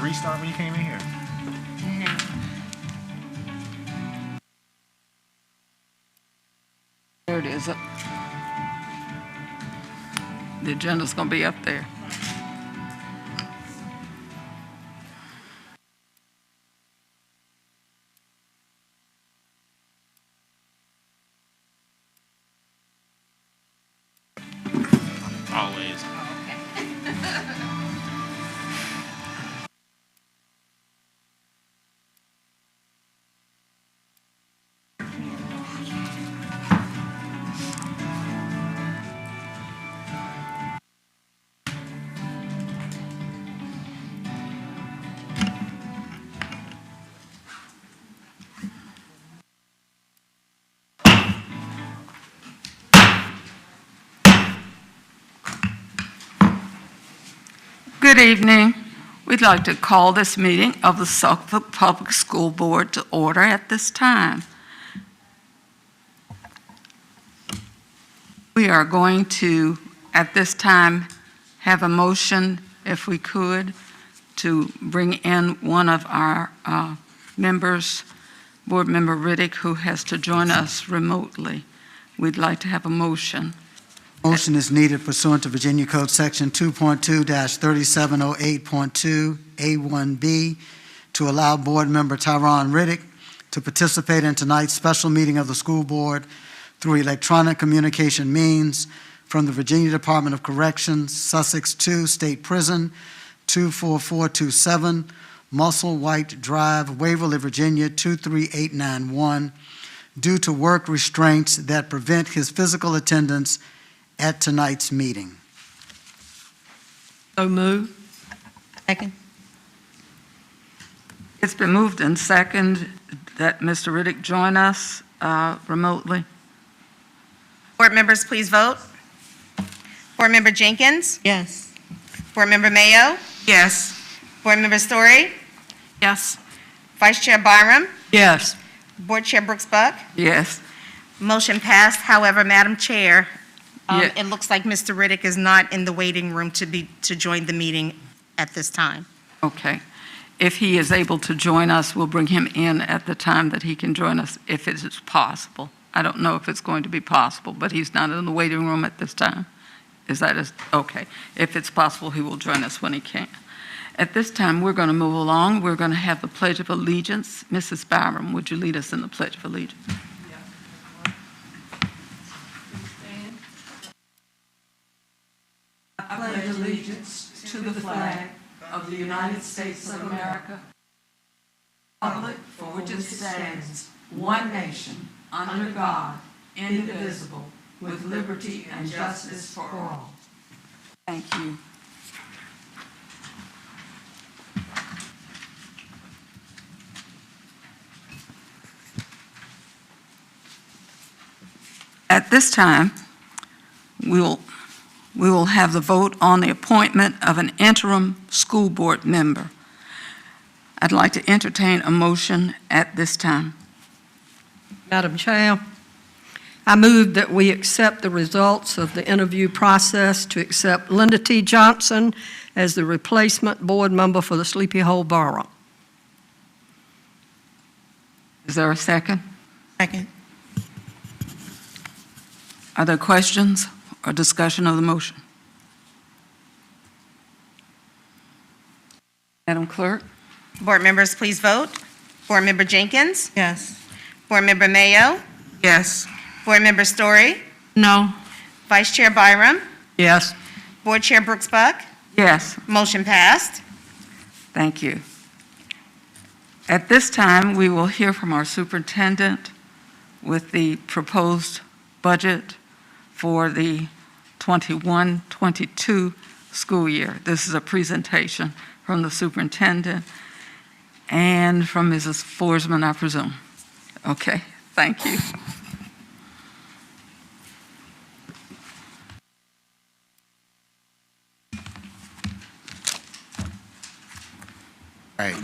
restart when you came in here? No. There it is. The agenda's going to be up there. Always. Good evening. We'd like to call this meeting of the Suffolk Public School Board to order at this time. We are going to, at this time, have a motion, if we could, to bring in one of our members, Board Member Riddick, who has to join us remotely. We'd like to have a motion. Motion is needed pursuant to Virginia Code Section 2.2-3708.2 A1B to allow Board Member Tyron Riddick to participate in tonight's special meeting of the school board through electronic communication means from the Virginia Department of Corrections, Sussex 2 State Prison, 24427, Musselwhite Drive, Waverly, Virginia 23891, due to work restraints that prevent his physical attendance at tonight's meeting. So moved. Second. It's been moved and second that Mr. Riddick join us remotely. Board members, please vote. Board Member Jenkins? Yes. Board Member Mayo? Yes. Board Member Story? Yes. Vice Chair Byram? Yes. Board Chair Brooks Buck? Yes. Motion passed. However, Madam Chair, Yeah. it looks like Mr. Riddick is not in the waiting room to join the meeting at this time. Okay. If he is able to join us, we'll bring him in at the time that he can join us, if it is possible. I don't know if it's going to be possible, but he's not in the waiting room at this time. Okay. If it's possible, he will join us when he can. At this time, we're going to move along. We're going to have the Pledge of Allegiance. Mrs. Byram, would you lead us in the Pledge of Allegiance? I pledge allegiance to the flag of the United States of America, republic for which it stands, one nation, under God, indivisible, with liberty and justice for all. Thank you. At this time, we will have the vote on the appointment of an interim school board member. I'd like to entertain a motion at this time. Madam Chair, I move that we accept the results of the interview process to accept Linda T. Johnson as the replacement board member for the Sleepy Hole Borough. Is there a second? Second. Are there questions or discussion of the motion? Madam Clerk? Board members, please vote. Board Member Jenkins? Yes. Board Member Mayo? Yes. Board Member Story? No. Vice Chair Byram? Yes. Board Chair Brooks Buck? Yes. Motion passed. Thank you. At this time, we will hear from our superintendent with the proposed budget for the 21-22 school year. This is a presentation from the superintendent and from Mrs. Forsman, I presume. Okay, thank you. Right.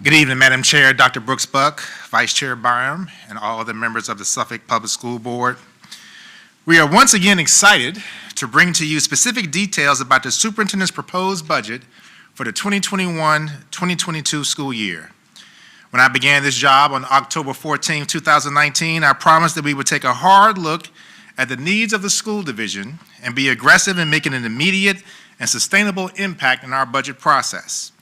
Good evening, Madam Chair, Dr. Brooks Buck, Vice Chair Byram, and all other members of the Suffolk Public School Board. We are once again excited to bring to you specific details about the superintendent's proposed budget for the 2021-2022 school year. When I began this job on October 14, 2019, I promised that we would take a hard look at the needs of the school division and be aggressive in making an immediate and sustainable impact in our budget process.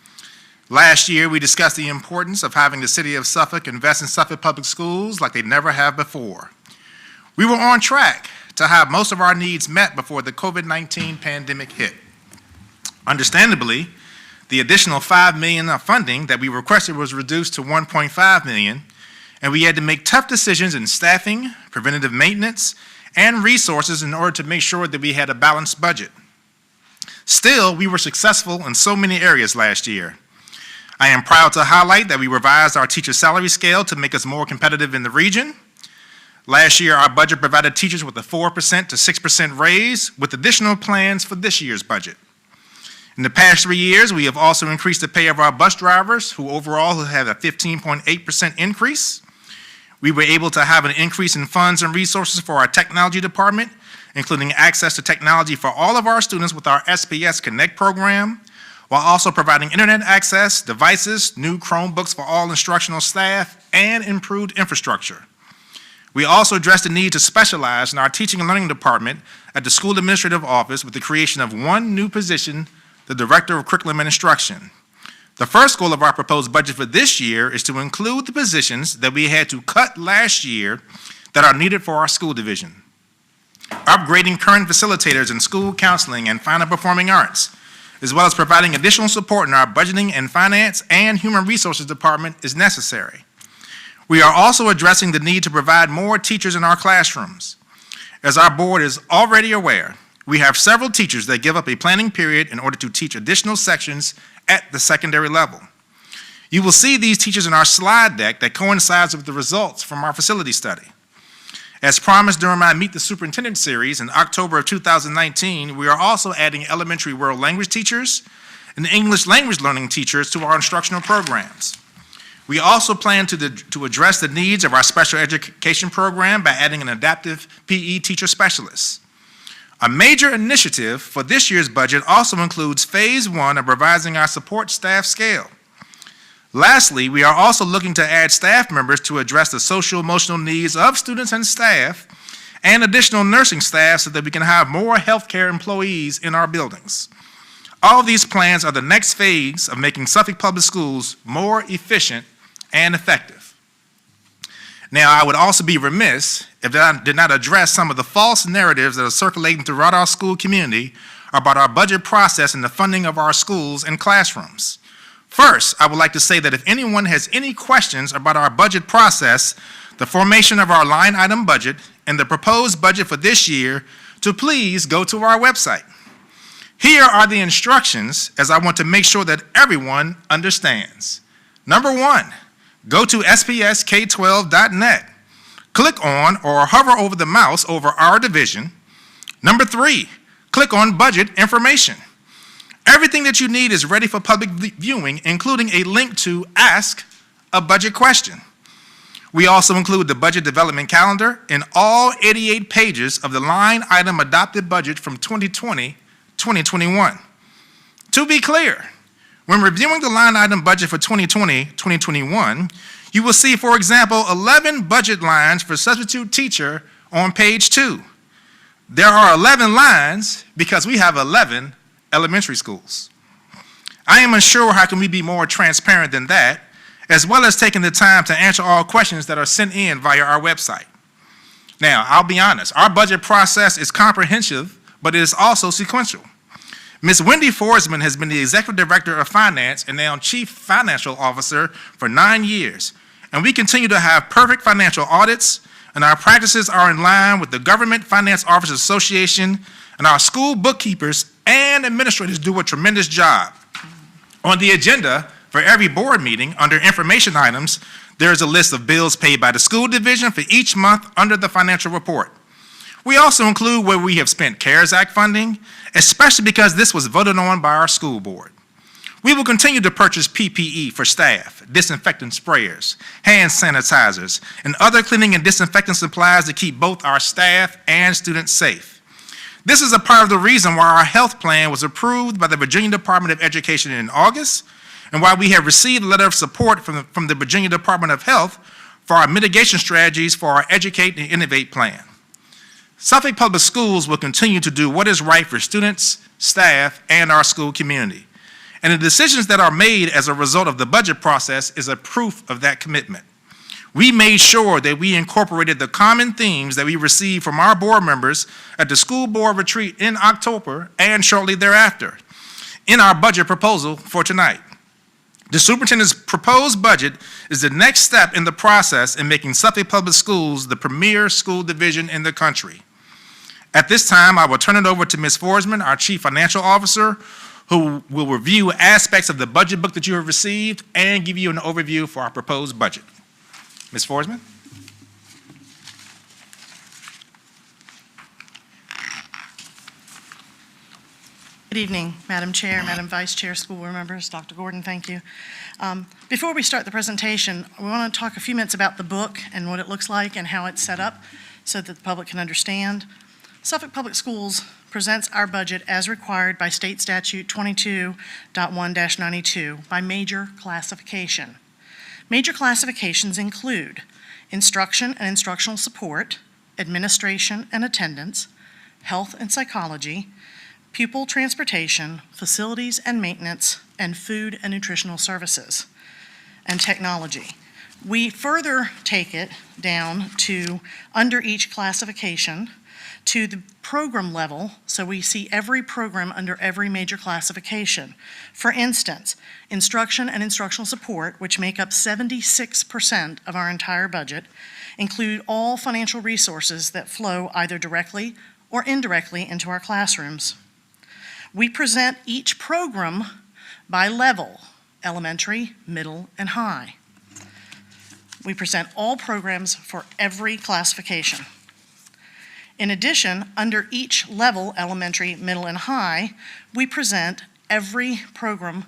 Last year, we discussed the importance of having the city of Suffolk invest in Suffolk Public Schools like they never have before. We were on track to have most of our needs met before the COVID-19 pandemic hit. Understandably, the additional $5 million of funding that we requested was reduced to $1.5 million, and we had to make tough decisions in staffing, preventative maintenance, and resources in order to make sure that we had a balanced budget. Still, we were successful in so many areas last year. I am proud to highlight that we revised our teacher salary scale to make us more competitive in the region. Last year, our budget provided teachers with a 4% to 6% raise, with additional plans for this year's budget. In the past 3 years, we have also increased the pay of our bus drivers, who overall have a 15.8% increase. We were able to have an increase in funds and resources for our technology department, including access to technology for all of our students with our SPS Connect program, while also providing internet access, devices, new Chromebooks for all instructional staff, and improved infrastructure. We also addressed the need to specialize in our teaching and learning department at the school administrative office with the creation of one new position, the Director of Curriculum and Instruction. The first goal of our proposed budget for this year is to include the positions that we had to cut last year that are needed for our school division. Upgrading current facilitators in school counseling and fine and performing arts, as well as providing additional support in our budgeting and finance and human resources department is necessary. We are also addressing the need to provide more teachers in our classrooms. As our board is already aware, we have several teachers that give up a planning period in order to teach additional sections at the secondary level. You will see these teachers in our slide deck that coincides with the results from our facility study. As promised during my Meet the Superintendent series in October of 2019, we are also adding elementary world language teachers and English language learning teachers to our instructional programs. We also plan to address the needs of our special education program by adding an adaptive PE teacher specialist. A major initiative for this year's budget also includes phase 1 of revising our support staff scale. Lastly, we are also looking to add staff members to address the social emotional needs of students and staff, and additional nursing staff so that we can have more healthcare employees in our buildings. All of these plans are the next phase of making Suffolk Public Schools more efficient and effective. Now, I would also be remiss if I did not address some of the false narratives that are circulating throughout our school community about our budget process and the funding of our schools and classrooms. First, I would like to say that if anyone has any questions about our budget process, the formation of our line item budget, and the proposed budget for this year, to please go to our website. Here are the instructions, as I want to make sure that everyone understands. Number 1, go to spsk12.net. Click on or hover over the mouse over our division. Number 3, click on budget information. Everything that you need is ready for public viewing, including a link to Ask a Budget Question. We also include the budget development calendar in all 88 pages of the line item adopted budget from 2020-2021. To be clear, when reviewing the line item budget for 2020-2021, you will see, for example, 11 budget lines for substitute teacher on page 2. There are 11 lines because we have 11 elementary schools. I am unsure how can we be more transparent than that, as well as taking the time to answer all questions that are sent in via our website. Now, I'll be honest, our budget process is comprehensive, but it is also sequential. Ms. Wendy Forsman has been the Executive Director of Finance and now Chief Financial Officer for 9 years, and we continue to have perfect financial audits, and our practices are in line with the Government Finance Officers Association, and our school bookkeepers and administrators do a tremendous job. On the agenda for every board meeting, under information items, there is a list of bills paid by the school division for each month under the financial report. We also include where we have spent CARES Act funding, especially because this was voted on by our school board. We will continue to purchase PPE for staff, disinfectant sprayers, hand sanitizers, and other cleaning and disinfecting supplies to keep both our staff and students safe. This is a part of the reason why our health plan was approved by the Virginia Department of Education in August, and why we have received a letter of support from the Virginia Department of Health for our mitigation strategies for our Educate and Innovate plan. Suffolk Public Schools will continue to do what is right for students, staff, and our school community. And the decisions that are made as a result of the budget process is a proof of that commitment. We made sure that we incorporated the common themes that we received from our board members at the school board retreat in October and shortly thereafter in our budget proposal for tonight. The superintendent's proposed budget is the next step in the process in making Suffolk Public Schools the premier school division in the country. At this time, I will turn it over to Ms. Forsman, our Chief Financial Officer, who will review aspects of the budget book that you have received and give you an overview for our proposed budget. Ms. Forsman? Good evening, Madam Chair, Madam Vice Chair, school board members, Dr. Gordon, thank you. Before we start the presentation, we want to talk a few minutes about the book and what it looks like and how it's set up so that the public can understand. Suffolk Public Schools presents our budget as required by State Statute 22.1-92 by major classification. Major classifications include instruction and instructional support, administration and attendance, health and psychology, pupil transportation, facilities and maintenance, and food and nutritional services, and technology. We further take it down to, under each classification, to the program level, so we see every program under every major classification. For instance, instruction and instructional support, which make up 76% of our entire budget, include all financial resources that flow either directly or indirectly into our classrooms. We present each program by level, elementary, middle, and high. We present all programs for every classification. In addition, under each level, elementary, middle, and high, we present every program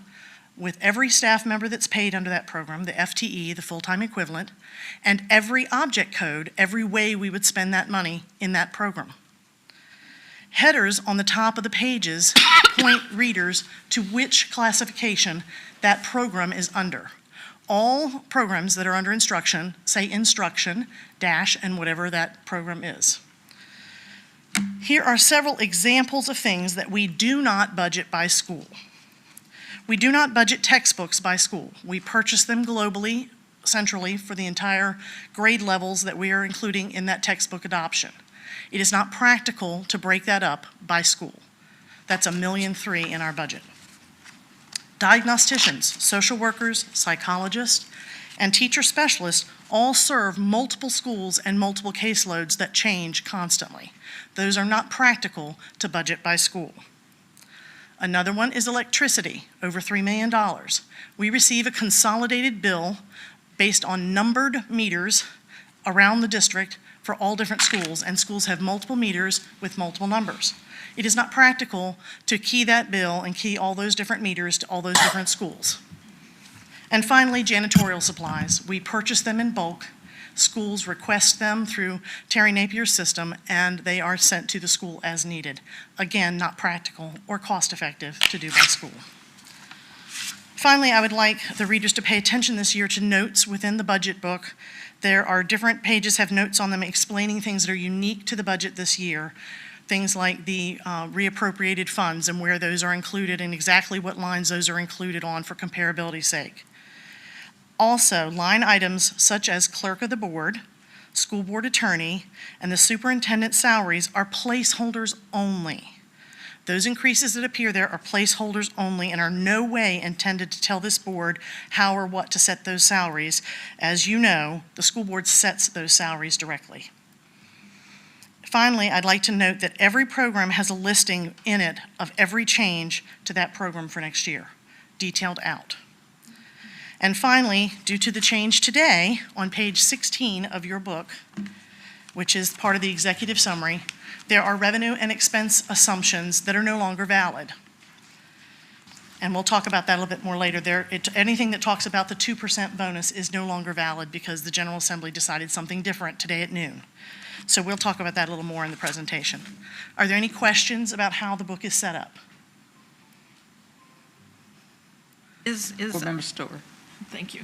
with every staff member that's paid under that program, the FTE, the full-time equivalent, and every object code, every way we would spend that money in that program. Headers on the top of the pages point readers to which classification that program is under. All programs that are under instruction say instruction, dash, and whatever that program is. Here are several examples of things that we do not budget by school. We do not budget textbooks by school. We purchase them globally, centrally, for the entire grade levels that we are including in that textbook adoption. It is not practical to break that up by school. That's $1.3 million in our budget. Diagnosticians, social workers, psychologists, and teacher specialists all serve multiple schools and multiple caseloads that change constantly. Those are not practical to budget by school. Another one is electricity, over $3 million. We receive a consolidated bill based on numbered meters around the district for all different schools, and schools have multiple meters with multiple numbers. It is not practical to key that bill and key all those different meters to all those different schools. And finally, janitorial supplies. We purchase them in bulk. Schools request them through Terry Napier's system, and they are sent to the school as needed. Again, not practical or cost-effective to do by school. Finally, I would like the readers to pay attention this year to notes within the budget book. There are different pages have notes on them explaining things that are unique to the budget this year. Things like the reappropriated funds and where those are included and exactly what lines those are included on for comparability's sake. Also, line items such as clerk of the board, school board attorney, and the superintendent's salaries are placeholders only. Those increases that appear there are placeholders only and are no way intended to tell this board how or what to set those salaries. As you know, the school board sets those salaries directly. Finally, I'd like to note that every program has a listing in it of every change to that program for next year, detailed out. And finally, due to the change today, on page 16 of your book, which is part of the executive summary, there are revenue and expense assumptions that are no longer valid. And we'll talk about that a little bit more later. Anything that talks about the 2% bonus is no longer valid because the General Assembly decided something different today at noon. So we'll talk about that a little more in the presentation. Are there any questions about how the book is set up? Board Member Stover. Thank you.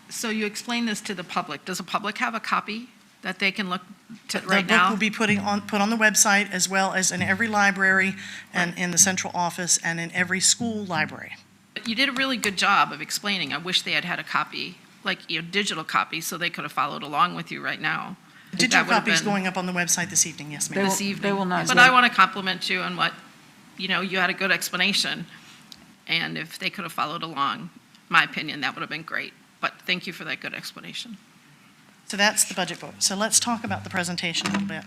So you explain this to the public. Does the public have a copy that they can look to right The book now? will be put on the website as well as in every library and in the central office and in every school library. You did a really good job of explaining. I wish they had had a copy, like a digital copy, so they could have followed along with you right now. Digital That would have copies been going up on the website this evening, yes, ma'am. This evening. They will not. But I want to compliment you on what, you had a good explanation. And if they could have followed along, my opinion, that would have been great. But thank you for that good explanation. So that's the budget book. So let's talk about the presentation a little bit.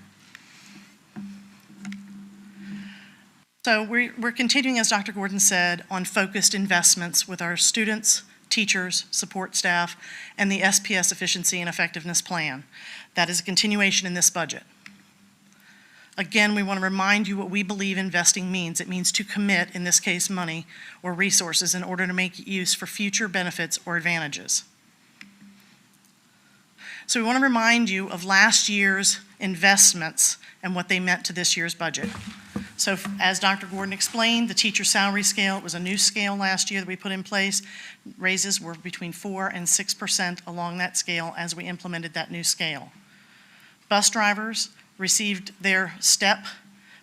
So we're continuing, as Dr. Gordon said, on focused investments with our students, teachers, support staff, and the SPS Efficiency and Effectiveness Plan. That is a continuation in this budget. Again, we want to remind you what we believe investing means. It means to commit, in this case, money or resources in order to make use for future benefits or advantages. So we want to remind you of last year's investments and what they meant to this year's budget. So as Dr. Gordon explained, the teacher salary scale, it was a new scale last year that we put in place. Raises were between 4% and 6% along that scale as we implemented that new scale. Bus drivers received their step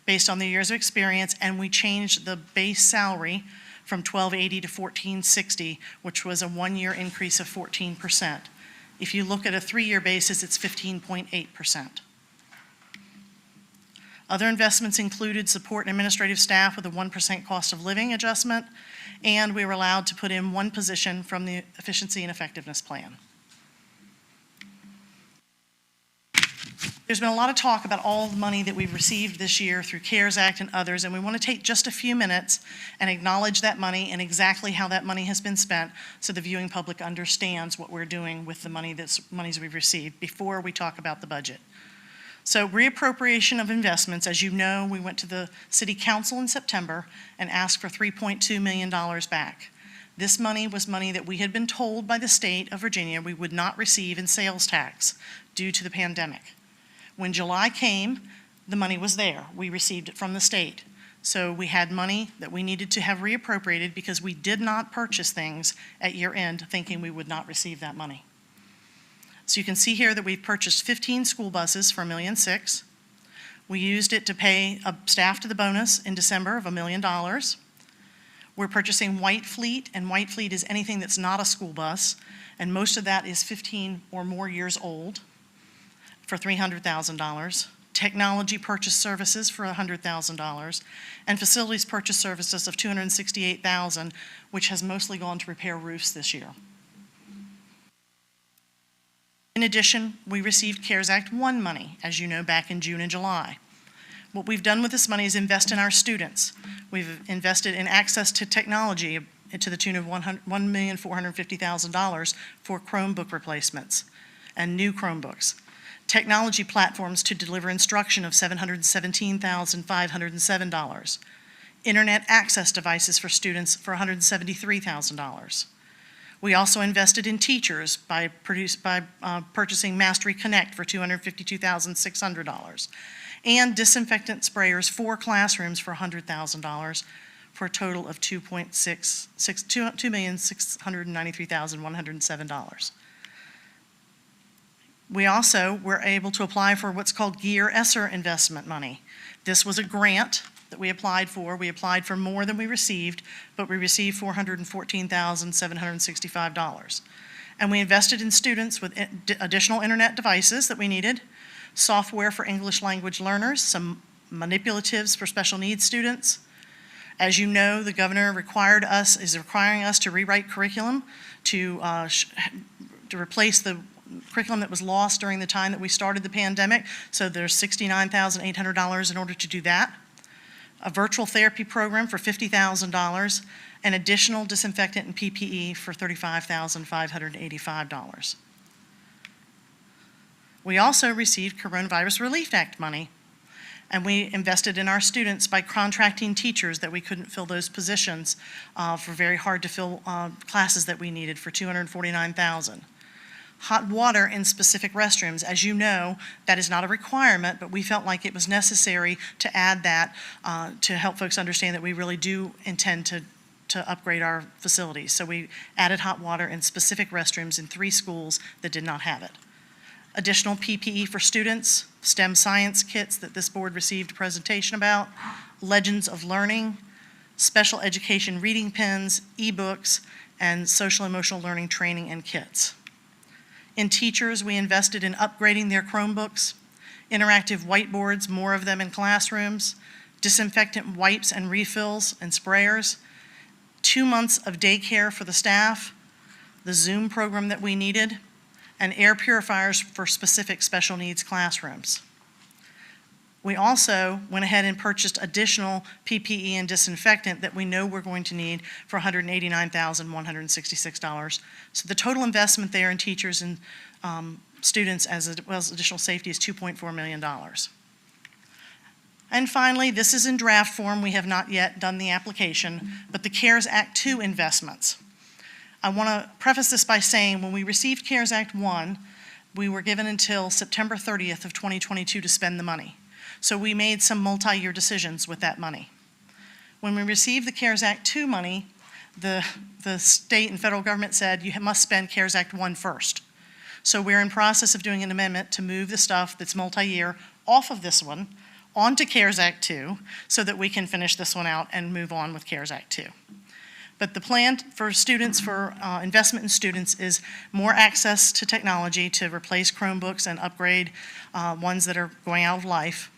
based on their years of experience, and we changed the base salary from $1,280 to $1,460, which was a one-year increase of 14%. If you look at a three-year basis, it's 15.8%. Other investments included support and administrative staff with a 1% cost of living adjustment, and we were allowed to put in one position from the Efficiency and Effectiveness Plan. There's been a lot of talk about all the money that we've received this year through CARES Act and others, and we want to take just a few minutes and acknowledge that money and exactly how that money has been spent so the viewing public understands what we're doing with the monies we've received before we talk about the budget. So reappropriation of investments, as you know, we went to the City Council in September and asked for $3.2 million back. This money was money that we had been told by the state of Virginia we would not receive in sales tax due to the pandemic. When July came, the money was there. We received it from the state. So we had money that we needed to have reappropriated because we did not purchase things at year end thinking we would not receive that money. So you can see here that we've purchased 15 school buses for $1.6 million. We used it to pay staff to the bonus in December of $1 million. We're purchasing White Fleet, and White Fleet is anything that's not a school bus, and most of that is 15 or more years old, for $300,000, technology purchase services for $100,000, and facilities purchase services of $268,000, which has mostly gone to repair roofs this year. In addition, we received CARES Act 1 money, as you know, back in June and July. What we've done with this money is invest in our students. We've invested in access to technology to the tune of $1,450,000 for Chromebook replacements and new Chromebooks. Technology platforms to deliver instruction of $717,507. Internet access devices for students for $173,000. We also invested in teachers by purchasing Mastery Connect for $252,600. And disinfectant sprayers for classrooms for $100,000 for a total of $2,693,107. We also were able to apply for what's called GEAR ESSER investment money. This was a grant that we applied for. We applied for more than we received, but we received $414,765. And we invested in students with additional internet devices that we needed, software for English language learners, some manipulatives for special needs students. As you know, the governor is requiring us to rewrite curriculum to replace the curriculum that was lost during the time that we started the pandemic. So there's $69,800 in order to do that. A virtual therapy program for $50,000, and additional disinfectant and PPE for $35,585. We also received Coronavirus Relief Act money. And we invested in our students by contracting teachers that we couldn't fill those positions for very hard-to-fill classes that we needed for $249,000. Hot water in specific restrooms. As you know, that is not a requirement, but we felt like it was necessary to add that to help folks understand that we really do intend to upgrade our facilities. So we added hot water in specific restrooms in 3 schools that did not have it. Additional PPE for students, STEM science kits that this board received a presentation about, Legends of Learning, special education reading pens, e-books, and social emotional learning training and kits. In teachers, we invested in upgrading their Chromebooks, interactive whiteboards, more of them in classrooms, disinfectant wipes and refills and sprayers, 2 months of daycare for the staff, the Zoom program that we needed, and air purifiers for specific special needs classrooms. We also went ahead and purchased additional PPE and disinfectant that we know we're going to need for $189,166. So the total investment there in teachers and students as well as additional safety is $2.4 million. And finally, this is in draft form. We have not yet done the application, but the CARES Act 2 investments. I want to preface this by saying when we received CARES Act 1, we were given until September 30th of 2022 to spend the money. So we made some multi-year decisions with that money. When we received the CARES Act 2 money, the state and federal government said you must spend CARES Act 1 first. So we're in process of doing an amendment to move the stuff that's multi-year off of this one onto CARES Act 2 so that we can finish this one out and move on with CARES Act 2. But the plan for students, for investment in students, is more access to technology to replace Chromebooks and upgrade ones that are going out of life.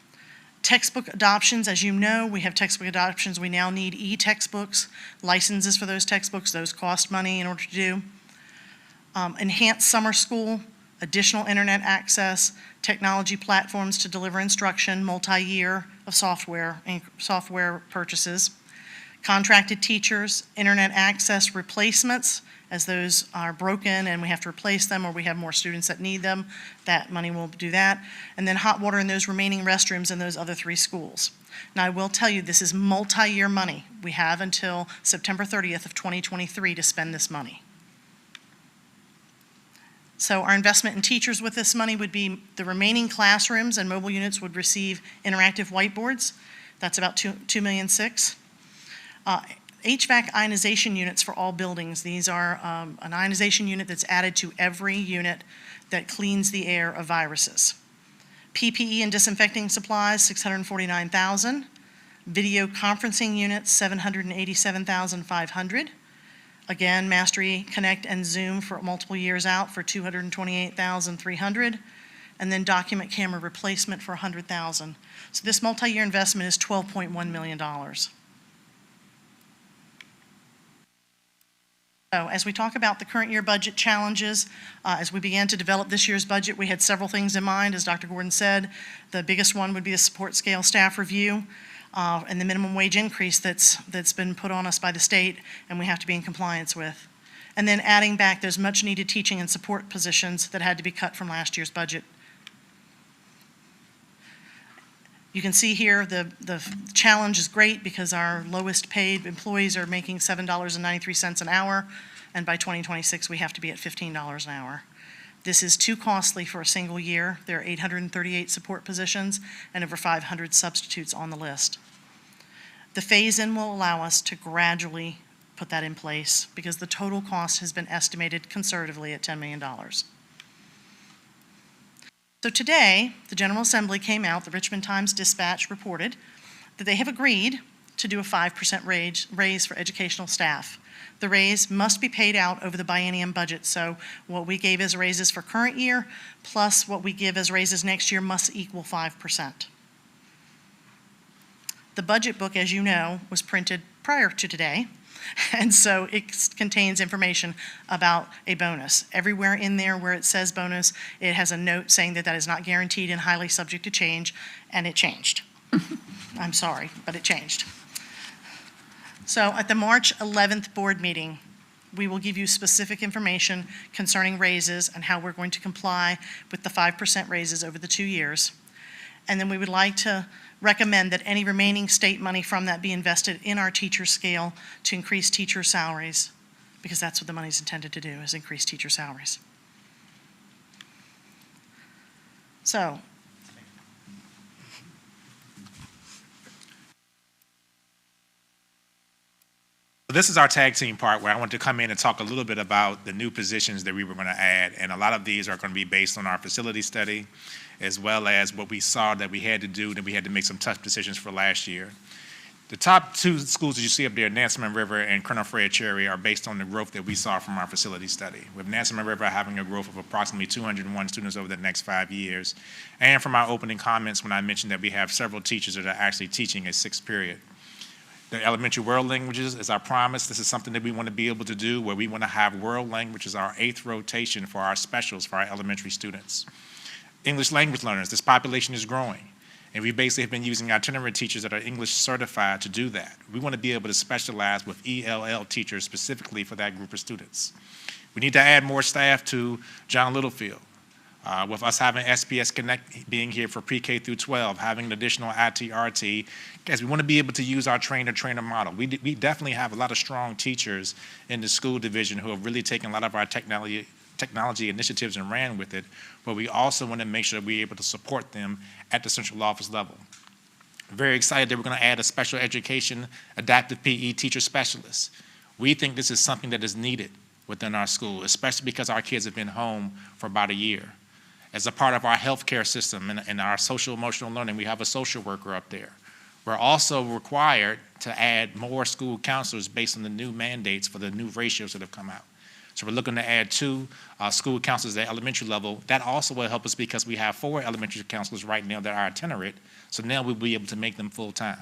Textbook adoptions, as you know, we have textbook adoptions. We now need e-textbooks, licenses for those textbooks. Those cost money in order to do. Enhanced summer school, additional internet access, technology platforms to deliver instruction, multi-year of software purchases. Contracted teachers, internet access replacements, as those are broken and we have to replace them or we have more students that need them, that money will do that. And then hot water in those remaining restrooms in those other 3 schools. Now I will tell you, this is multi-year money. We have until September 30th of 2023 to spend this money. So our investment in teachers with this money would be the remaining classrooms and mobile units would receive interactive whiteboards. That's about $2.6 million. HVAC ionization units for all buildings. These are an ionization unit that's added to every unit that cleans the air of viruses. PPE and disinfecting supplies, $649,000. Video conferencing units, $787,500. Again, Mastery, Connect, and Zoom for multiple years out for $228,300. And then document camera replacement for $100,000. So this multi-year investment is $12.1 million. So as we talk about the current year budget challenges, as we began to develop this year's budget, we had several things in mind. As Dr. Gordon said, the biggest one would be the support scale staff review and the minimum wage increase that's been put on us by the state and we have to be in compliance with. And then adding back those much needed teaching and support positions that had to be cut from last year's budget. You can see here the challenge is great because our lowest paid employees are making $7.93 an hour, and by 2026 we have to be at $15 an hour. This is too costly for a single year. There are 838 support positions and over 500 substitutes on the list. The phase-in will allow us to gradually put that in place because the total cost has been estimated conservatively at $10 million. So today, the General Assembly came out, the Richmond Times-Dispatch reported that they have agreed to do a 5% raise for educational staff. The raise must be paid out over the biennium budget, so what we gave as raises for current year plus what we give as raises next year must equal 5%. The budget book, as you know, was printed prior to today, and so it contains information about a bonus. Everywhere in there where it says bonus, it has a note saying that that is not guaranteed and highly subject to change, and it changed. I'm sorry, but it changed. So at the March 11th board meeting, we will give you specific information concerning raises and how we're going to comply with the 5% raises over the 2 years. And then we would like to recommend that any remaining state money from that be invested in our teacher scale to increase teacher salaries, because that's what the money's intended to do, is increase teacher salaries. So, this is our tag team part where I want to come in and talk a little bit about the new positions that we were going to add. And a lot of these are going to be based on our facility study, as well as what we saw that we had to do, that we had to make some tough decisions for last year. The top two schools that you see up there, Nansemond River and Colonel Fred Cherry, are based on the growth that we saw from our facility study, with Nansemond River having a growth of approximately 201 students over the next 5 years, and from our opening comments when I mentioned that we have several teachers that are actually teaching a sixth period. The elementary world languages is our promise. This is something that we want to be able to do, where we want to have world languages, our 8th rotation for our specials for our elementary students. English language learners, this population is growing. And we basically have been using itinerant teachers that are English certified to do that. We want to be able to specialize with ELL teachers specifically for that group of students. We need to add more staff to John Littlefield. With us having SPS Connect being here for pre-K through 12, having an additional ITRT, as we want to be able to use our trainer-trainer model. We definitely have a lot of strong teachers in the school division who have really taken a lot of our technology initiatives and ran with it, but we also want to make sure that we're able to support them at the central office level. Very excited that we're going to add a special education adaptive PE teacher specialist. We think this is something that is needed within our school, especially because our kids have been home for about a year. As a part of our healthcare system and our social emotional learning, we have a social worker up there. We're also required to add more school counselors based on the new mandates for the new ratios that have come out. So we're looking to add 2 school counselors at elementary level. That also will help us because we have 4 elementary counselors right now that are itinerant. So now we'll be able to make them full-time.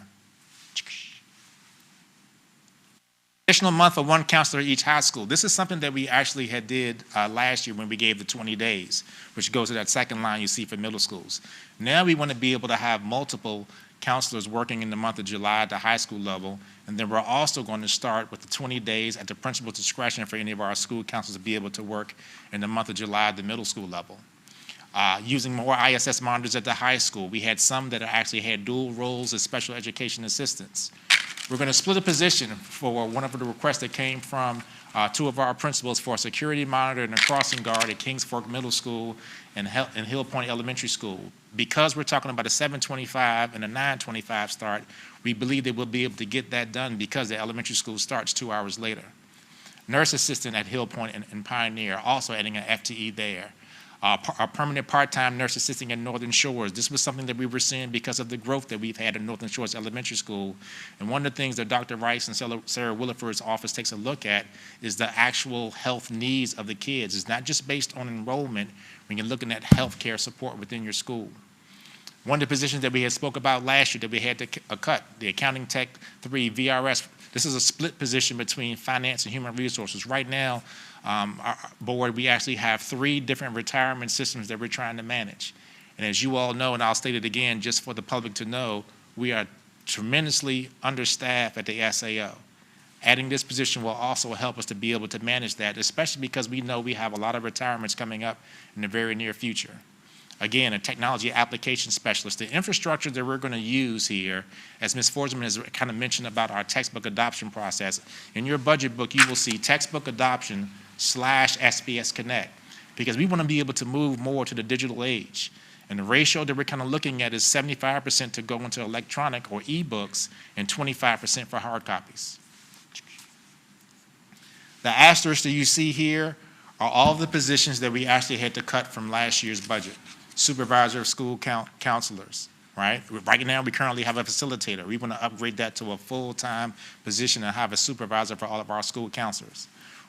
Additional month for 1 counselor at each high school. This is something that we actually had did last year when we gave the 20 days, which goes to that second line you see for middle schools. Now we want to be able to have multiple counselors working in the month of July at the high school level, and then we're also going to start with the 20 days at the principal's discretion for any of our school counselors to be able to work in the month of July at the middle school level. Using more ISS monitors at the high school. We had some that actually had dual roles as special education assistants. We're going to split a position for one of the requests that came from 2 of our principals for a security monitor and a crossing guard at Kings Fork Middle School and Hill Point Elementary School. Because we're talking about a 7:25 and a 9:25 start, we believe that we'll be able to get that done because the elementary school starts 2 hours later. Nurse assistant at Hill Point and Pioneer, also adding an FTE there. Our permanent part-time nurse assisting at Northern Shores. This was something that we were seeing because of the growth that we've had at Northern Shores Elementary School. And one of the things that Dr. Rice and Sarah Williford's office takes a look at is the actual health needs of the kids. It's not just based on enrollment when you're looking at healthcare support within your school. One of the positions that we had spoke about last year that we had to cut, the Accounting Tech 3 VRS. This is a split position between finance and human resources. Right now, our board, we actually have 3 different retirement systems that we're trying to manage. And as you all know, and I'll state it again just for the public to know, we are tremendously understaffed at the SAO. Adding this position will also help us to be able to manage that, especially because we know we have a lot of retirements coming up in the very near future. Again, a technology application specialist. The infrastructure that we're going to use here, as Ms. Forsman has kind of mentioned about our textbook adoption process, in your budget book you will see textbook adoption / SPS Connect, because we want to be able to move more to the digital age. And the ratio that we're kind of looking at is 75% to go into electronic or e-books and 25% for hard copies. The asterisks that you see here are all the positions that we actually had to cut from last year's budget. Supervisor of school counselors, right? Right now, we currently have a facilitator. We want to upgrade that to a full-time position and have a supervisor for all of our school counselors.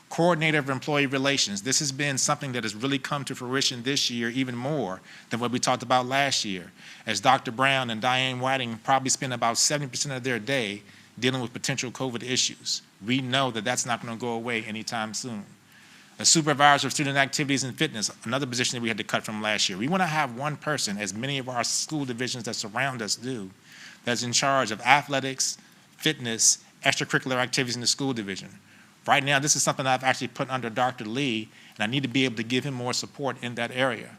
Coordinator of employee relations. This has been something that has really come to fruition this year even more than what we talked about last year, as Dr. Brown and Diane Whiting probably spend about 70% of their day dealing with potential COVID issues. We know that that's not going to go away anytime soon. A supervisor of student activities and fitness, another position that we had to cut from last year. We want to have one person, as many of our school divisions that surround us do, that's in charge of athletics, fitness, extracurricular activities in the school division. Right now, this is something I've actually put under Dr. Lee, and I need to be able to give him more support in that area.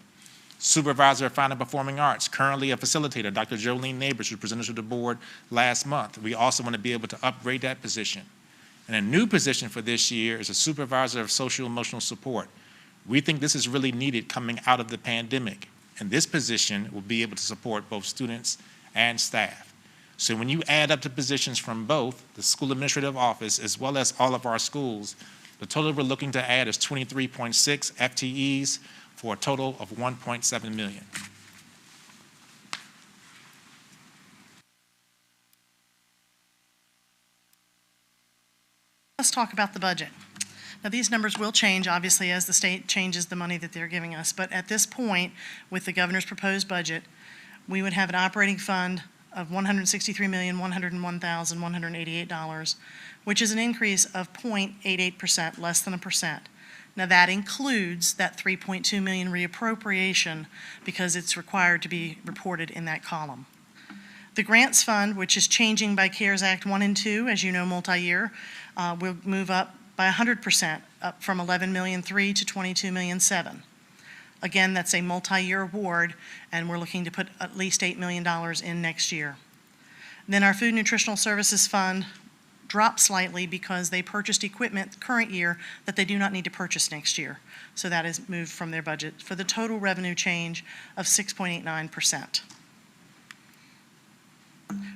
Supervisor of Fine and Performing Arts, currently a facilitator, Dr. Jolene Neighbors, who presented to the board last month. We also want to be able to upgrade that position. And a new position for this year is a Supervisor of Social Emotional Support. We think this is really needed coming out of the pandemic, and this position will be able to support both students and staff. So when you add up the positions from both the school administrative office as well as all of our schools, the total we're looking to add is 23.6 FTEs for a total of 1.7 million. Let's talk about the budget. Now, these numbers will change, obviously, as the state changes the money that they're giving us. But at this point, with the governor's proposed budget, we would have an operating fund of $163,101,188, which is an increase of 0.88%, less than 1%. Now, that includes that $3.2 million reappropriation because it's required to be reported in that column. The grants fund, which is changing by CARES Act 1 and 2, as you know, multi-year, will move up by 100%, up from $11.3 million to $22.7 million. Again, that's a multi-year award, and we're looking to put at least $8 million in next year. Then our Food Nutritional Services Fund dropped slightly because they purchased equipment current year that they do not need to purchase next year. So that is moved from their budget for the total revenue change of 6.89%.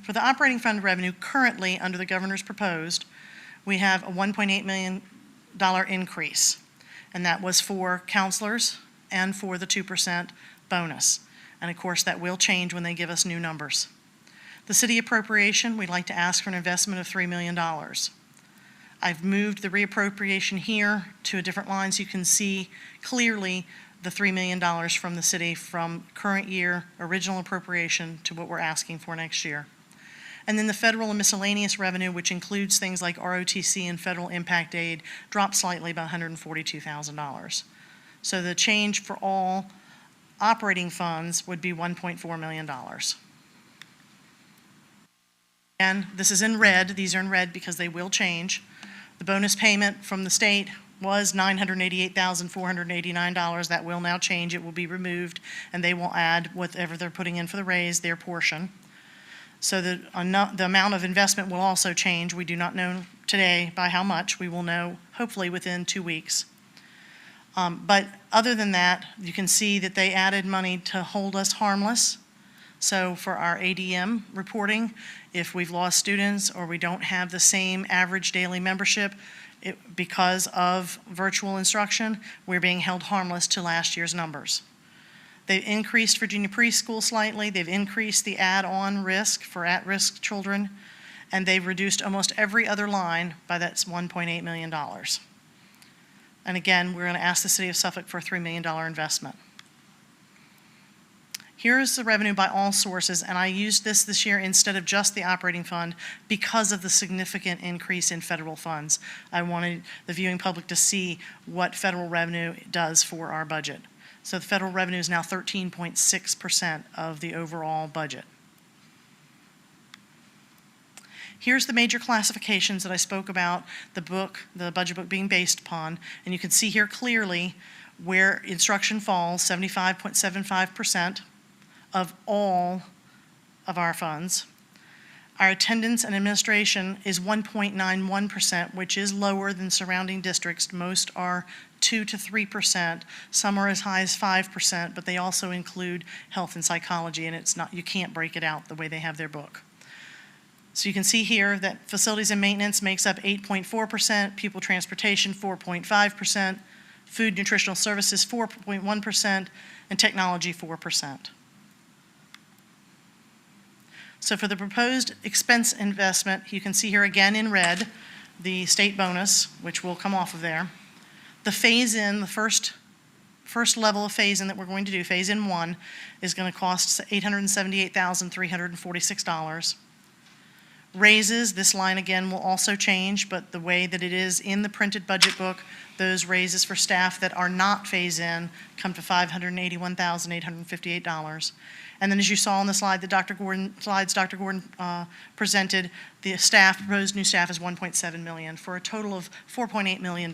For the operating fund revenue currently under the governor's proposed, we have a $1.8 million increase, and that was for counselors and for the 2% bonus. And of course, that will change when they give us new numbers. The city appropriation, we'd like to ask for an investment of $3 million. I've moved the reappropriation here to a different line so you can see clearly the $3 million from the city from current year original appropriation to what we're asking for next year. And then the federal and miscellaneous revenue, which includes things like ROTC and federal impact aid, dropped slightly by $142,000. So the change for all operating funds would be $1.4 million. And this is in red. These are in red because they will change. The bonus payment from the state was $988,489. That will now change. It will be removed, and they will add whatever they're putting in for the raise, their portion. So the amount of investment will also change. We do not know today by how much. We will know hopefully within 2 weeks. But other than that, you can see that they added money to hold us harmless. So for our ADM reporting, if we've lost students or we don't have the same average daily membership because of virtual instruction, we're being held harmless to last year's numbers. They've increased Virginia preschool slightly. They've increased the add-on risk for at-risk children, and they've reduced almost every other line by that $1.8 million. And again, we're going to ask the City of Suffolk for a $3 million investment. Here's the revenue by all sources, and I used this year instead of just the operating fund because of the significant increase in federal funds. I wanted the viewing public to see what federal revenue does for our budget. So the federal revenue is now 13.6% of the overall budget. Here's the major classifications that I spoke about, the budget book being based upon, and you can see here clearly where instruction falls, 75.75% of all of our funds. Our attendance and administration is 1.91%, which is lower than surrounding districts. Most are 2 to 3%. Some are as high as 5%, but they also include health and psychology, and it's not, you can't break it out the way they have their book. So you can see here that facilities and maintenance makes up 8.4%, pupil transportation 4.5%, food nutritional services 4.1%, and technology 4%. So for the proposed expense investment, you can see here again in red, the state bonus, which will come off of there. The phase-in, the first level of phase-in that we're going to do, phase-in 1, is going to cost $878,346. Raises, this line again will also change, but the way that it is in the printed budget book, those raises for staff that are not phase-in come to $581,858. And then as you saw on the slide that Dr. Gordon presented, the proposed new staff is $1.7 million for a total of $4.8 million.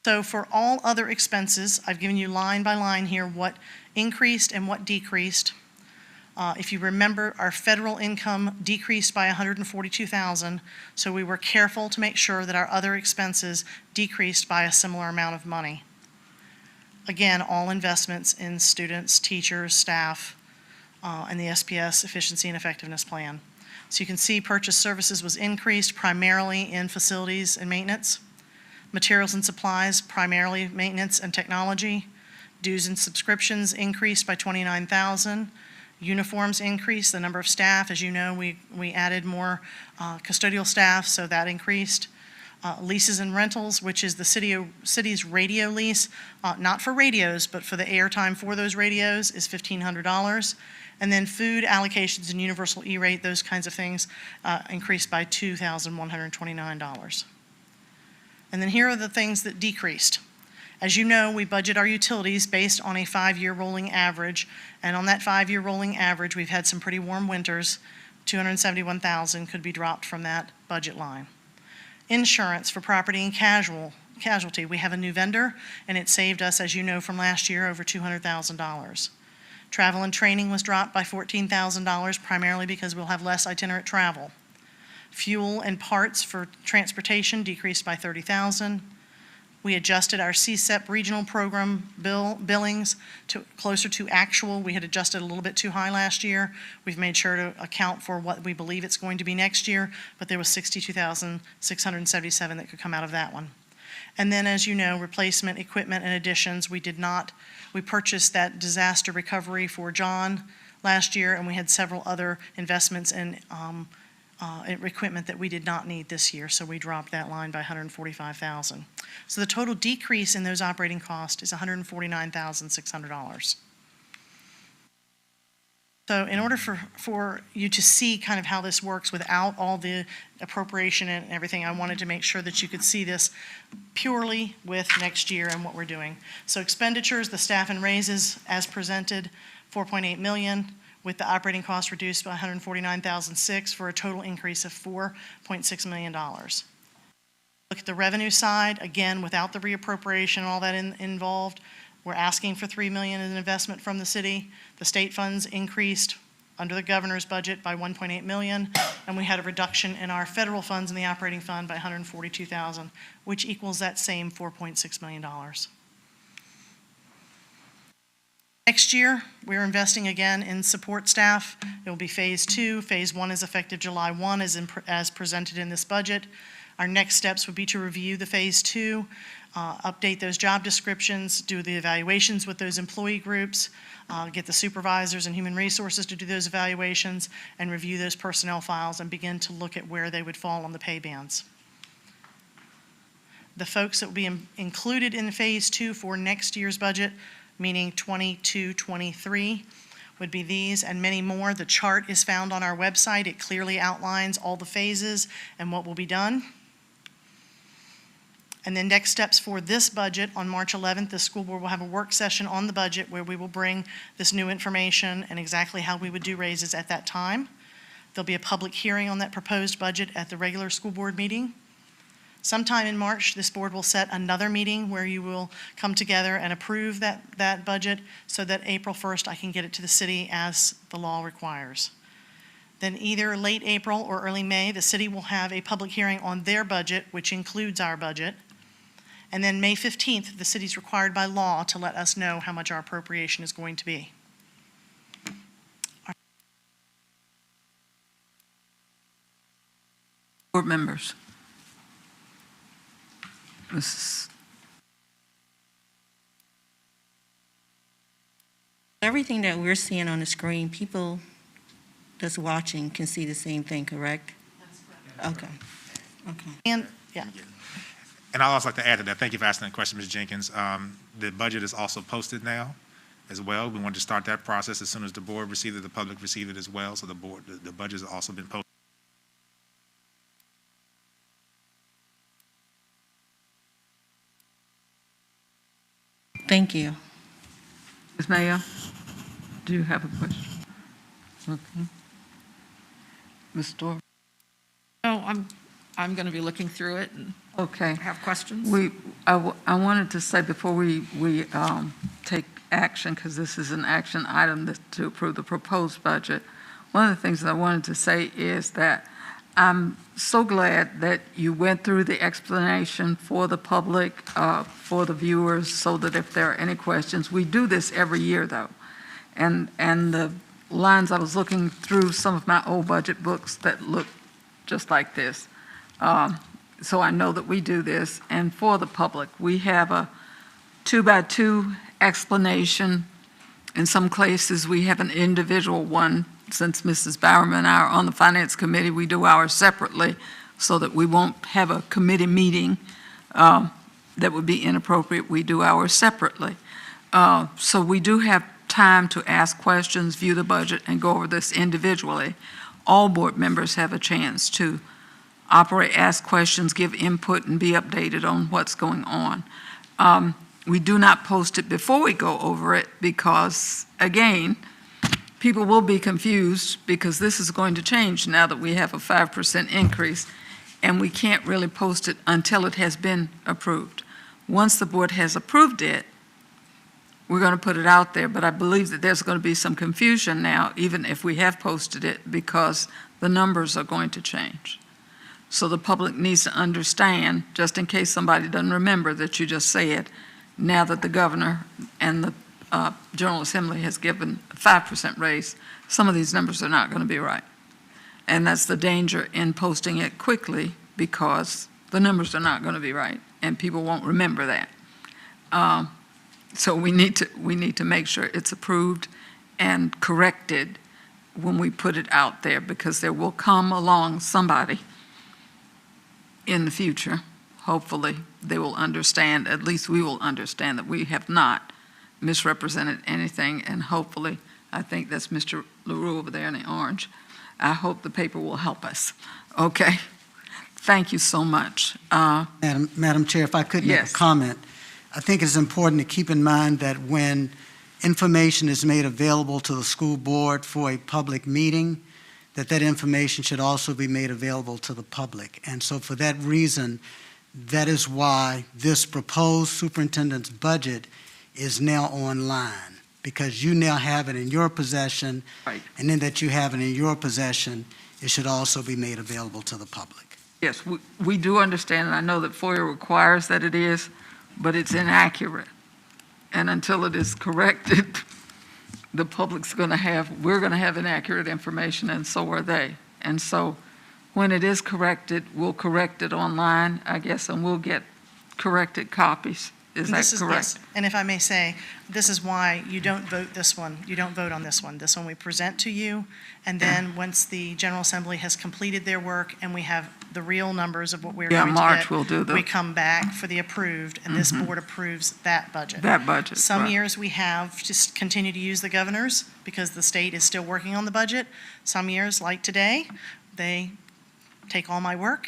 So for all other expenses, I've given you line by line here what increased and what decreased. If you remember, our federal income decreased by $142,000, so we were careful to make sure that our other expenses decreased by a similar amount of money. Again, all investments in students, teachers, staff, and the SPS Efficiency and Effectiveness Plan. So you can see purchase services was increased primarily in facilities and maintenance. Materials and supplies, primarily maintenance and technology. Dues and subscriptions increased by $29,000. Uniforms increased, the number of staff, as you know, we added more custodial staff, so that increased. Leases and rentals, which is the city's radio lease, not for radios, but for the airtime for those radios, is $1,500. And then food allocations and universal E-rate, those kinds of things, increased by $2,129. And then here are the things that decreased. As you know, we budget our utilities based on a 5-year rolling average, and on that 5-year rolling average, we've had some pretty warm winters. $271,000 could be dropped from that budget line. Insurance for property and casualty, we have a new vendor, and it saved us, as you know from last year, over $200,000. Travel and training was dropped by $14,000, primarily because we'll have less itinerant travel. Fuel and parts for transportation decreased by $30,000. We adjusted our CSEP regional program billings to closer to actual. We had adjusted a little bit too high last year. We've made sure to account for what we believe it's going to be next year, but there was $62,677 that could come out of that one. And then, as you know, replacement equipment and additions, we purchased that disaster recovery for John last year, and we had several other investments in equipment that we did not need this year, so we dropped that line by $145,000. So the total decrease in those operating costs is $149,600. So in order for you to see kind of how this works without all the appropriation and everything, I wanted to make sure that you could see this purely with next year and what we're doing. So expenditures, the staff and raises as presented, $4.8 million, with the operating costs reduced by $149,600 for a total increase of $4.6 million. Look at the revenue side, again, without the reappropriation and all that involved, we're asking for $3 million in investment from the city. The state funds increased under the governor's budget by $1.8 million, and we had a reduction in our federal funds in the operating fund by $142,000, which equals that same $4.6 million. Next year, we're investing again in support staff. It will be phase 2. Phase 1 is effective July 1 as presented in this budget. Our next steps would be to review the phase 2, update those job descriptions, do the evaluations with those employee groups, get the supervisors and human resources to do those evaluations, and review those personnel files and begin to look at where they would fall on the pay bands. The folks that will be included in phase 2 for next year's budget, meaning 22-23, would be these and many more. The chart is found on our website. It clearly outlines all the phases and what will be done. And then next steps for this budget, on March 11th, the school board will have a work session on the budget where we will bring this new information and exactly how we would do raises at that time. There'll be a public hearing on that proposed budget at the regular school board meeting. Sometime in March, this board will set another meeting where you will come together and approve that budget so that April 1st I can get it to the city as the law requires. Then either late April or early May, the city will have a public hearing on their budget, which includes our budget. And then May 15th, the city's required by law to let us know how much our appropriation is going to be. Board members. Mrs. Everything that we're seeing on the screen, people that's watching can see the same thing, correct? That's correct. Okay. Okay. And, yeah. And I'd also like to add to that, thank you for asking that question, Ms. Jenkins. The budget is also posted now as well. We wanted to start that process as soon as the board received it, the public received it as well. So the budget has also been posted. Thank you. Ms. Mayo, do you have a question? Okay. Ms. Dorr? No, I'm going to be looking through it, and Okay. Have questions? I wanted to say before we take action, because this is an action item to approve the proposed budget, one of the things that I wanted to say is that I'm so glad that you went through the explanation for the public, for the viewers, so that if there are any questions, we do this every year though. And the lines, I was looking through some of my old budget books that look just like this. So I know that we do this. And for the public, we have a 2x2 explanation. In some cases, we have an individual one. Since Mrs. Bowerman and I are on the Finance Committee, we do ours separately so that we won't have a committee meeting that would be inappropriate. We do ours separately. So we do have time to ask questions, view the budget, and go over this individually. All board members have a chance to operate, ask questions, give input, and be updated on what's going on. We do not post it before we go over it because, again, people will be confused because this is going to change now that we have a 5% increase, and we can't really post it until it has been approved. Once the board has approved it, we're going to put it out there, but I believe that there's going to be some confusion now, even if we have posted it, because the numbers are going to change. So the public needs to understand, just in case somebody doesn't remember that you just said, now that the governor and the General Assembly has given a 5% raise, some of these numbers are not going to be right. And that's the danger in posting it quickly because the numbers are not going to be right and people won't remember that. So we need to make sure it's approved and corrected when we put it out there because there will come along somebody in the future. Hopefully they will understand, at least we will understand that we have not misrepresented anything, and hopefully, I think that's Mr. LaRue over there in the orange. I hope the paper will help us. Okay? Thank you so much. Madam Chair, if I could make a Yes. comment. I think it's important to keep in mind that when information is made available to the school board for a public meeting, that information should also be made available to the public. And so for that reason, that is why this proposed superintendent's budget is now online, because you now have it in your possession. Right. And then that you have it in your possession, it should also be made available to the public. Yes, we do understand, and I know that FOIA requires that it is, but it's inaccurate. And until it is corrected, the public's going to have, we're going to have inaccurate information, and so are they. And so when it is corrected, we'll correct it online, I guess, and we'll get corrected copies. Is that correct? Yes. And if I may say, this is why you don't vote this one. You don't vote on this one. This one we present to you, and then once the General Assembly has completed their work and we have the real numbers of what we're Yeah, going to March get, we'll do we come back for the approved, and this board approves that budget. That budget. Some right. years we have just continue to use the governors because the state is still working on the budget. Some years, like today, they take all my work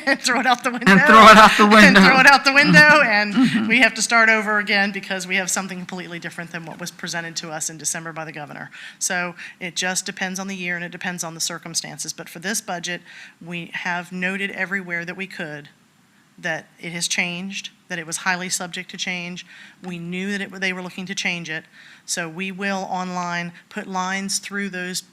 and throw it out the window. And throw it out the window. And throw it out the window, and we have to start over again because we have something completely different than what was presented to us in December by the governor. So it just depends on the year and it depends on the circumstances. But for this budget, we have noted everywhere that we could that it has changed, that it was highly subject to change. We knew that they were looking to change it. So we will online put lines through those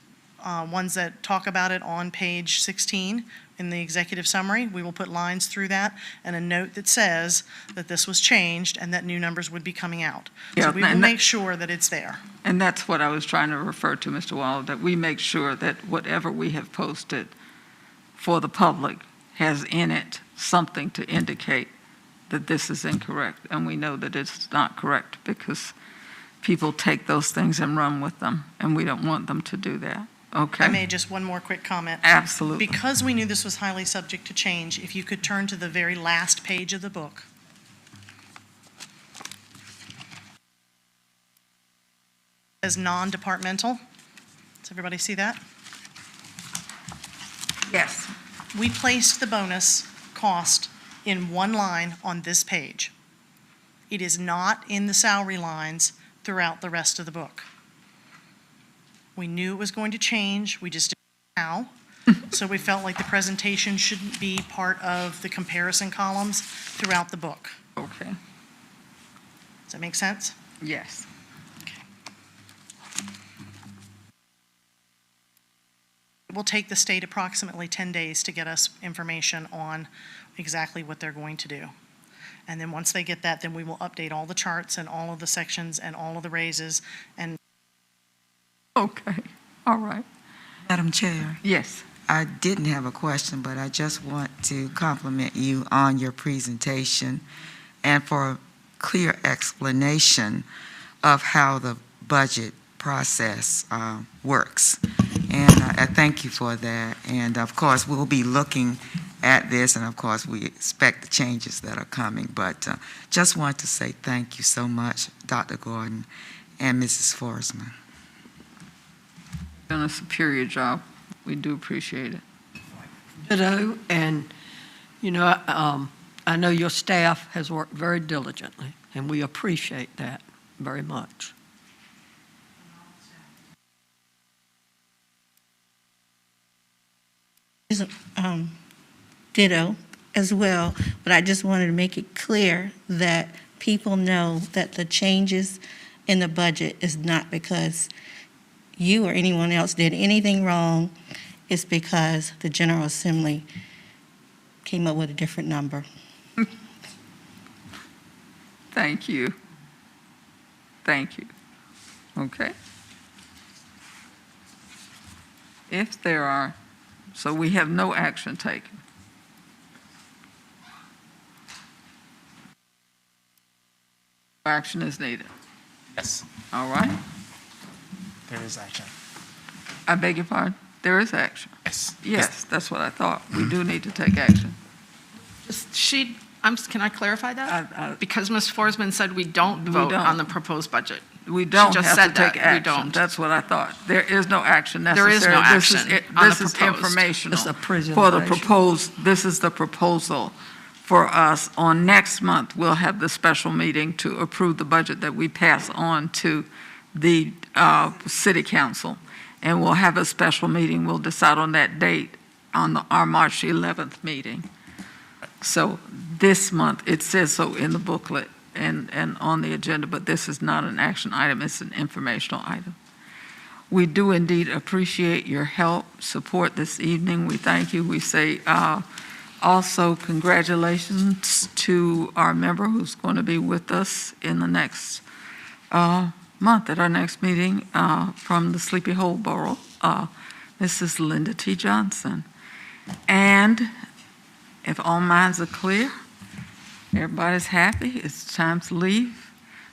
ones that talk about it on page 16 in the executive summary. We will put lines through that and a note that says that this was changed and that new numbers would be coming out. Yeah, So we will and make sure that it's there. And that's what I was trying to refer to, Mr. Waller, that we make sure that whatever we have posted for the public has in it something to indicate that this is incorrect. And we know that it's not correct because people take those things and run with them, and we don't want them to do that. Okay? I made just one more quick comment. Absolutely. Because we knew this was highly subject to change, if you could turn to the very last page of the book. As non-departmental. Does everybody see that? Yes. We placed the bonus cost in one line on this page. It is not in the salary lines throughout the rest of the book. We knew it was going to change, we just didn't know how. So we felt like the presentation shouldn't be part of the comparison columns throughout the book. Okay, Does that make sense? yes. It will take the state approximately 10 days to get us information on exactly what they're going to do. And then once they get that, then we will update all the charts and all of the sections and all of the raises. And Okay, all right. Madam Chair, Yes, I didn't have a question, but I just want to compliment you on your presentation and for a clear explanation of how the budget process works. And I thank you for that. And of course, we'll be looking at this, and of course, we expect the changes that are coming. But just want to say thank you so much, Dr. Gordon and Mrs. Forsman. done a superior job. We do appreciate it. Ditto, and, I know your staff has worked very diligently, and we appreciate that very much. Ditto as well, but I just wanted to make it clear that people know that the changes in the budget is not because you or anyone else did anything wrong. It's because the General Assembly came up with a different number. Thank you. Thank you. Okay. If there are, so we have no action taken. Action is needed. Yes, All right. there is action. I beg your pardon? There is action. Yes. Yes, that's what I thought. We do need to take action. Can I clarify that? I- Because Ms. Forsman said we don't We vote don't. on the proposed budget. We don't just have said to take that. We action. don't. That's what I thought. There is no action There necessary. is no action on the This is proposed. informational. It's a For the presentation. proposed, this is the proposal for us. On next month, we'll have the special meeting to approve the budget that we pass on to the city council. And we'll have a special meeting. We'll decide on that date on our March 11th meeting. So this month, it says so in the booklet and on the agenda, but this is not an action item. It's an informational item. We do indeed appreciate your help, support this evening. We thank you. We say also congratulations to our member who's going to be with us in the next month at our next meeting from the Sleepy Hole Borough. This is Linda T. Johnson. And if all minds are clear, everybody's happy, it's time to leave.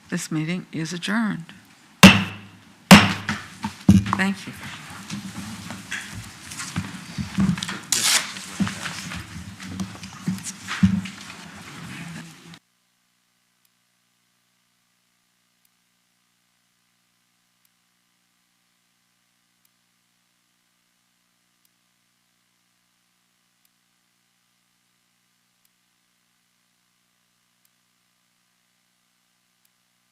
This meeting is adjourned. Thank you.